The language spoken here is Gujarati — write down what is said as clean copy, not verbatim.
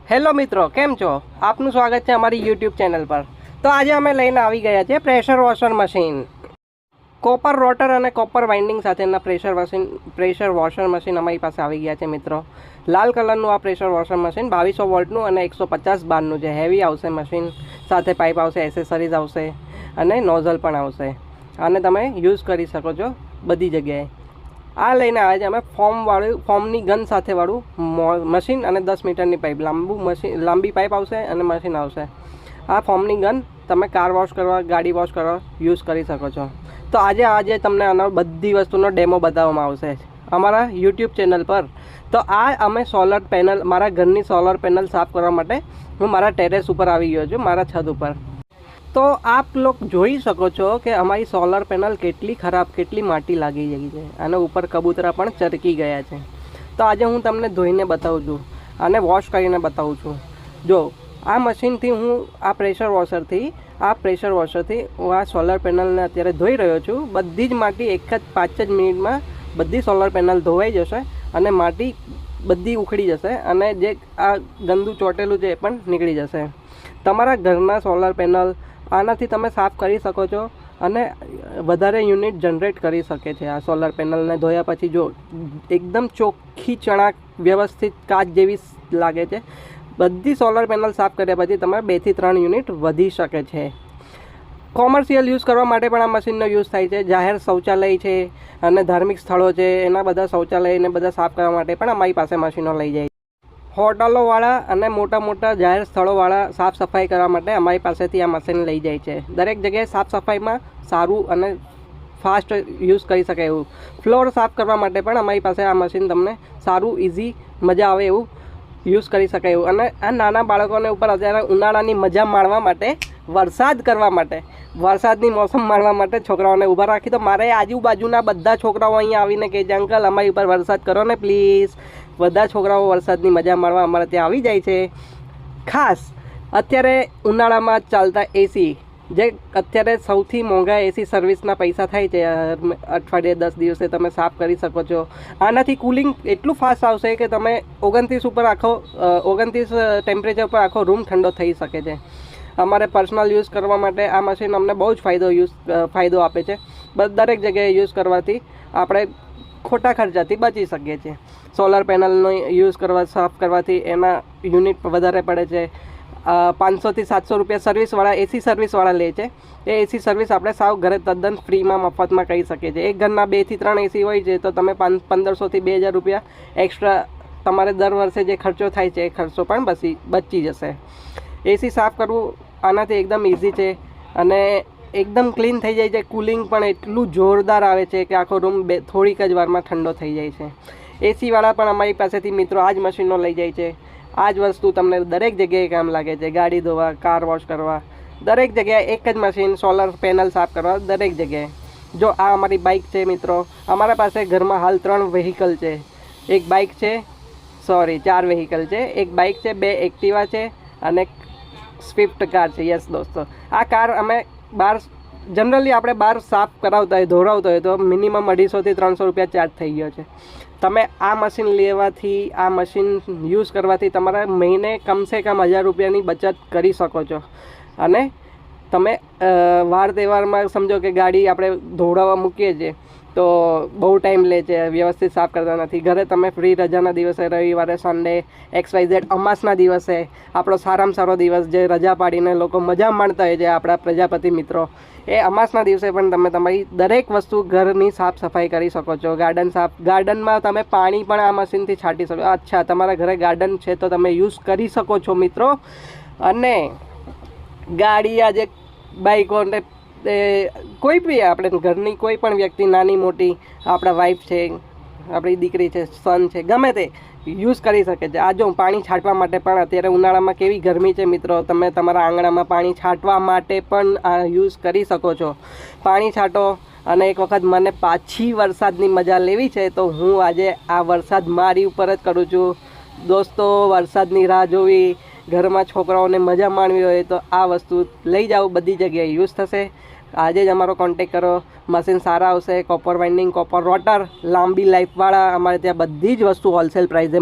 હેલો મિત્રો, કેમ છો? આપનું સ્વાગત છે અમારી યુટ્યુબ ચેનલ પર। તો આજે અમે લઈને આવી ગયા છે pressure washer machine. Copper rotor અને કોપર વાઇન્ડિંગ સાથેના પ્રેશર વોશર મશીન અમારી પાસે આવી ગયા છે મિત્રો। લાલ કલરનું આ પ્રેશર વોશર મશીન 2200 વોલ્ટનું અને 150 બારનું છે। હેવી આવશે મશીન, સાથે પાઇપ આવશે, એસેસરીઝ આવશે અને નોઝલ પણ આવશે। આને તમે યુઝ કરી શકો છો બધી જગ્યાએ। આ લઈને આવ્યા છે અમે ફોર્મની ગન સાથેવાળું મશીન અને 10 મીટરની પાઇપ, લાંબી પાઇપ આવશે અને મશીન આવશે। આ ફોર્મની ગન તમે કાર વોશ કરવા, ગાડી વોશ કરવા યુઝ કરી શકો છો। તો આજે તમને આનો બધી વસ્તુનો ડેમો બતાવવામાં આવશે અમારા યુટ્યુબ ચેનલ પર। તો આ અમે સોલર પેનલ, મારા ઘરની સોલર પેનલ સાફ કરવા માટે હું મારા ટેરેસ ઉપર આવી ગયો છું, મારા છત ઉપર। તો આપ લોકો જોઈ શકો છો કે અમારી સોલર પેનલ કેટલી ખરાબ, કેટલી માટી લાગી ગઈ છે અને ઉપર કબૂતરા પણ ચરકી ગયા છે। તો આજે હું તમને ધોઈને બતાવું છું, આને વોશ કરીને બતાવું છું। જો આ મશીનથી હું આ પ્રેશર વોશરથી હું આ સોલર પેનલને અત્યારે ધોઈ રહ્યો છું। બધી જ માટી 5 જ મિનિટમાં બધી સોલર પેનલ ધોવાઈ જશે અને માટી બધી ઉખડી જશે અને જે આ ગંદુ ચોટેલું છે એ પણ નીકળી જશે। તમારા ઘરના સોલર પેનલ આનાથી તમે સાફ કરી શકો છો અને વધારે યુનિટ જનરેટ કરી શકે છે। આ સોલર પેનલને ધોયા પછી જો એકદમ ચોખ્ખી ચણાક વ્યવસ્થિત કાચ જેવી લાગે છે। બધી સોલર પેનલ સાફ કર્યા પછી તમારે 2 થી 3 યુનિટ વધી શકે છે। કોમર્શિયલ યુઝ કરવા માટે પણ આ મશીનનો યુઝ થાય છે। જાહેર શૌચાલય છે અને ધાર્મિક સ્થળો છે, એના બધા શૌચાલયને બધા સાફ કરવા માટે પણ અમારી પાસે મશીનો લઈ જાય। હોટલોવાળા અને મોટા જાહેર સ્થળોવાળા સાફ સફાઈ કરવા માટે અમારી પાસેથી આ મશીન લઈ જાય છે। દરેક જગ્યાએ સાફ સફાઈમાં સારું અને ફાસ્ટ યુઝ કરી શકે એવું। ફ્લોર સાફ કરવા માટે પણ અમારી પાસે આ મશીન તમને સારું, ઇઝી, મજા આવે એવું યુઝ કરી શકાય એવું। અને આ નાના બાળકોને ઉપર અત્યારે ઉનાળાની મજા માણવા માટે, વરસાદ કરવા માટે, વરસાદની મોસમ માણવા માટે છોકરાઓને ઊભા રાખી તો મારે આજુબાજુના બધા છોકરાઓ અહીંયા આવીને કહે છે, અંકલ અમારી ઉપર વરસાદ કરો ને પ્લીઝ। બધા છોકરાઓ વરસાદની મજા માણવા અમારે ત્યાં આવી જાય છે। ખાસ અત્યારે ઉનાળામાં ચાલતા એસી, જે અત્યારે સૌથી મોંઘા એસી સર્વિસના પૈસા થાય છે, અઠવાડિયે 10 દિવસે તમે સાફ કરી શકો છો। આનાથી કુલિંગ એટલું ફાસ્ટ આવશે કે તમે 29 ટેમ્પરેચર પર આખો રૂમ ઠંડો થઈ શકે છે। અમારે પર્સનલ યુઝ કરવા માટે આ મશીન અમને બહુ જ ફાયદો આપે છે। દરેક જગ્યાએ યુઝ કરવાથી આપણે ખોટા ખર્ચાથી બચી શકીએ છીએ। સોલર પેનલનો યુઝ સાફ કરવાથી એના યુનિટ વધારે પડે છે। 500 થી 700 રૂપિયા સર્વિસવાળા, એસી સર્વિસવાળા લે છે। એ એસી સર્વિસ આપણે સાવ ઘરે તદ્દન ફ્રીમાં, મફતમાં કરી શકીએ છીએ। એક ઘરના 2 થી 3 એસી હોય છે તો તમે 1500 થી 2000 રૂપિયા એક્સ્ટ્રા તમારે દર વર્ષે જે ખર્ચો થાય છે એ ખર્ચો પણ બચી જશે। એસી સાફ કરવું આનાથી એકદમ ઇઝી છે અને એકદમ ક્લીન થઈ જાય છે। કુલિંગ પણ એટલું જોરદાર આવે છે કે આખો રૂમ થોડીક જ વારમાં ઠંડો થઈ જાય છે। એસીવાળા પણ અમારી પાસેથી મિત્રો આ જ મશીનો લઈ જાય છે। આ જ વસ્તુ તમને દરેક જગ્યાએ કામ લાગે છે। ગાડી ધોવા, કાર વોશ કરવા, દરેક જગ્યાએ એક જ મશીન, સોલર પેનલ સાફ કરવા દરેક જગ્યાએ। જો આ અમારી બાઇક છે મિત્રો, અમારા પાસે ઘરમાં હાલ 3 વ્હીકલ છે। 4 વ્હીકલ છે। એક બાઇક છે, 2 એક્ટિવા છે અને સ્વિફ્ટ કાર છે। યસ દોસ્તો, આ કાર અમે જનરલી આપણે બહાર સાફ કરાવતા હોય, ધોરાવતા હોય તો મિનિમમ 250 થી 300 રૂપિયા ચાર્જ થઈ ગયો છે। તમે આ મશીન લેવાથી, આ મશીન યુઝ કરવાથી તમારા મહિને કમસે કમ 1000 રૂપિયાની બચત કરી શકો છો। અને તમે વાર તહેવારમાં સમજો કે ગાડી આપણે ધોળાવવા મૂકીએ છીએ તો બહુ ટાઈમ લે છે, વ્યવસ્થિત સાફ કરતા નથી। ઘરે તમે ફ્રી રજાના દિવસે, રવિવારે, સન્ડે, XYZ અમાસના દિવસે, આપણો સારામાં સારો દિવસ જે રજા પાડીને લોકો મજા માણતા હોય છે, આપણા પ્રજાપતિ મિત્રો, એ અમાસના દિવસે પણ તમે તમારી દરેક વસ્તુ ઘરની સાફ સફાઈ કરી શકો છો। ગાર્ડનમાં તમે પાણી પણ આ મશીનથી છાંટી શકો। અચ્છા, તમારા ઘરે ગાર્ડન છે તો તમે યુઝ કરી શકો છો મિત્રો। અને ગાડી, આજે બાઇકોને, કોઈ બી આપણે ઘરની કોઈ પણ વ્યક્તિ, નાની મોટી, આપણા વાઈફ છે, આપણી દીકરી છે, સન છે, ગમે તે યુઝ કરી શકે છે। આ જો પાણી છાંટવા માટે પણ અત્યારે ઉનાળામાં કેવી ગરમી છે મિત્રો, તમે તમારા આંગણામાં પાણી છાંટવા માટે પણ આ યુઝ કરી શકો છો। પાણી છાંટો અને એક વખત મને પાછી વરસાદની મજા લેવી છે તો હું આજે આ વરસાદ મારી ઉપર જ કરું છું દોસ્તો। વરસાદની રાહ જોવી, ઘરમાં છોકરાઓને મજા માણવી હોય તો આ વસ્તુ લઈ જાઓ, બધી જગ્યાએ યુઝ થશે। આજે જ અમારો કોન્ટેક કરો। મશીન સારા આવશે, કોપર વાઇન્ડિંગ, કોપર રોટર, લાંબી લાઈફવાળા, અમારે ત્યાં બધી જ વસ્તુ હોલસેલ પ્રાઇઝે